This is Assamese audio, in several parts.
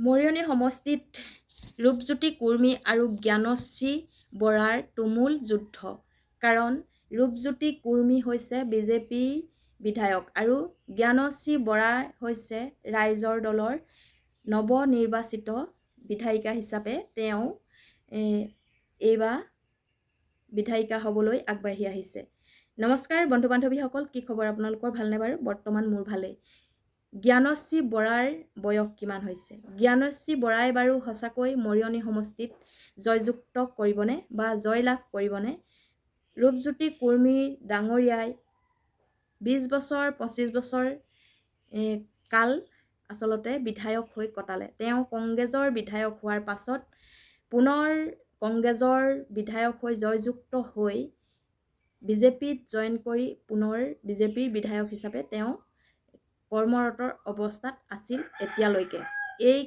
মৰিয়নি সমষ্টিত ৰূপজ্যোতি কুৰ্মী আৰু জ্ঞানশ্ৰী বৰাৰ তুমুল যুদ্ধ। কাৰণ ৰূপজ্যোতি কুৰ্মী হৈছে বিজেপিৰ বিধায়ক আৰু জ্ঞানশ্ৰী বৰা হৈছে ৰাইজৰ দলৰ নৱনিৰ্বাচিত বিধায়িকা হিচাপে তেওঁ এইবাৰ বিধায়িকা হ'বলৈ আগবাঢ়ি আহিছে। নমস্কাৰ বন্ধু বান্ধৱীসকল, কি খবৰ আপোনালোকৰ? ভালনে বাৰু? বৰ্তমান মোৰ ভালেই। জ্ঞানশ্ৰী বৰাৰ বয়স কিমান হৈছে? জ্ঞানশ্ৰী বৰাই বাৰু সঁচাকৈ মৰিয়নি সমষ্টিত জয়যুক্ত কৰিবনে বা জয়লাভ কৰিবনে? ৰূপজ্যোতি কুৰ্মী ডাঙৰীয়াই 20 বছৰ 25 বছৰ কাল আচলতে বিধায়ক হৈ কটালে। তেওঁ কংগ্ৰেছৰ বিধায়ক হোৱাৰ পাছত পুনৰ কংগ্ৰেছৰ বিধায়ক হৈ জয়যুক্ত হৈ বিজেপিত জইন কৰি পুনৰ বিজেপিৰ বিধায়ক হিচাপে তেওঁ কৰ্মৰত অৱস্থাত আছিল এতিয়ালৈকে, এই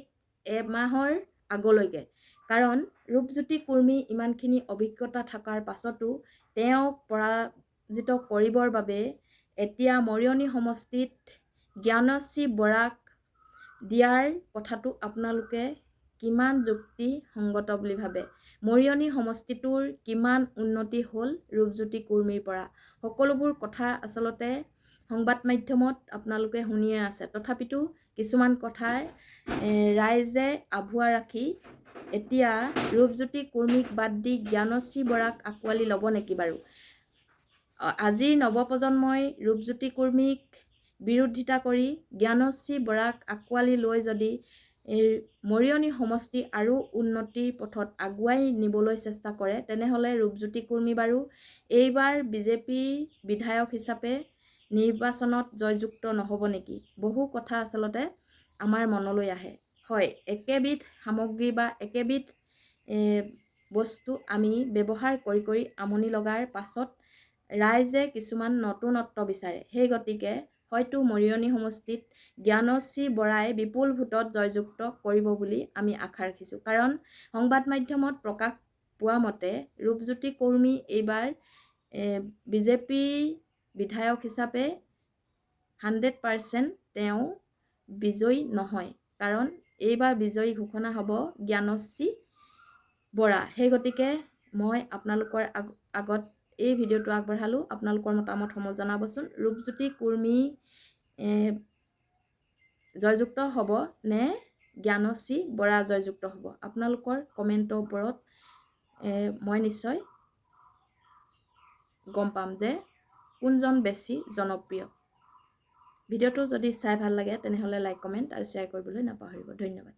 এমাহৰ আগলৈকে। কাৰণ ৰূপজ্যোতি কুৰ্মী ইমানখিনি অভিজ্ঞতা থকাৰ পাছতো তেওঁক পৰাজিত কৰিবৰ বাবে এতিয়া মৰিয়নি সমষ্টিত জ্ঞানশ্ৰী বৰাক দিয়াৰ কথাটো আপোনালোকে কিমান যুক্তিসংগত বুলি ভাবে? মৰিয়নি সমষ্টিটোৰ কিমান উন্নতি হ'ল ৰূপজ্যোতি কুৰ্মীৰ পৰা? সকলোবোৰ কথা আচলতে সংবাদ মাধ্যমত আপোনালোকে শুনিয়ে আছে। তথাপিতো কিছুমান কথাৰ ৰাইজে আভুৱা ৰাখি এতিয়া ৰূপজ্যোতি কুৰ্মীক বাদ দি জ্ঞানশ্ৰী বৰাক আঁকোৱালি ল'ব নেকি বাৰু? আজিৰ নৱপ্ৰজন্মই ৰূপজ্যোতি কুৰ্মীক বিৰোধিতা কৰি জ্ঞানশ্ৰী বৰাক আঁকোৱালি লৈ যদি মৰিয়নি সমষ্টি আৰু উন্নতিৰ পথত আগুৱাই নিবলৈ চেষ্টা কৰে, তেনেহ'লে ৰূপজ্যোতি কুৰ্মী বাৰু এইবাৰ বিজেপিৰ বিধায়ক হিচাপে নিৰ্বাচনত জয়যুক্ত নহ'ব নেকি? বহু কথা আচলতে আমাৰ মনলৈ আহে। হয়, একেবিধ সামগ্ৰী বা একেবিধ বস্তু আমি ব্যৱহাৰ কৰি কৰি আমনি লগাৰ পাছত ৰাইজে কিছুমান নতুনত্ব বিচাৰে। সেই গতিকে হয়তো মৰিয়নি সমষ্টিত জ্ঞানশ্ৰী বৰাই বিপুল ভোটত জয়যুক্ত কৰিব বুলি আমি আশা ৰাখিছোঁ। কাৰণ সংবাদ মাধ্যমত প্ৰকাশ পোৱা মতে ৰূপজ্যোতি কুৰ্মী এইবাৰ বিজেপিৰ বিধায়ক হিচাপে 100% তেওঁ বিজয়ী নহয়। কাৰণ এইবাৰ বিজয়ী ঘোষণা হ'ব জ্ঞানশ্ৰী বৰা। সেই গতিকে মই আপোনালোকৰ আগত এই ভিডিঅ'টো আগবঢ়ালোঁ। আপোনালোকৰ মতামতসমূহ জনাবচোন। ৰূপজ্যোতি কুৰ্মী জয়যুক্ত হ'ব নে জ্ঞানশ্ৰী বৰা জয়যুক্ত হ'ব? আপোনালোকৰ কমেণ্টৰ ওপৰত মই নিশ্চয় গম পাম যে কোনজন বেছি জনপ্ৰিয়। ভিডিঅ'টো যদি চাই ভাল লাগে তেনেহ'লে লাইক, কমেণ্ট আৰু শ্বেয়াৰ কৰিবলৈ নাপাহৰিব। ধন্যবাদ।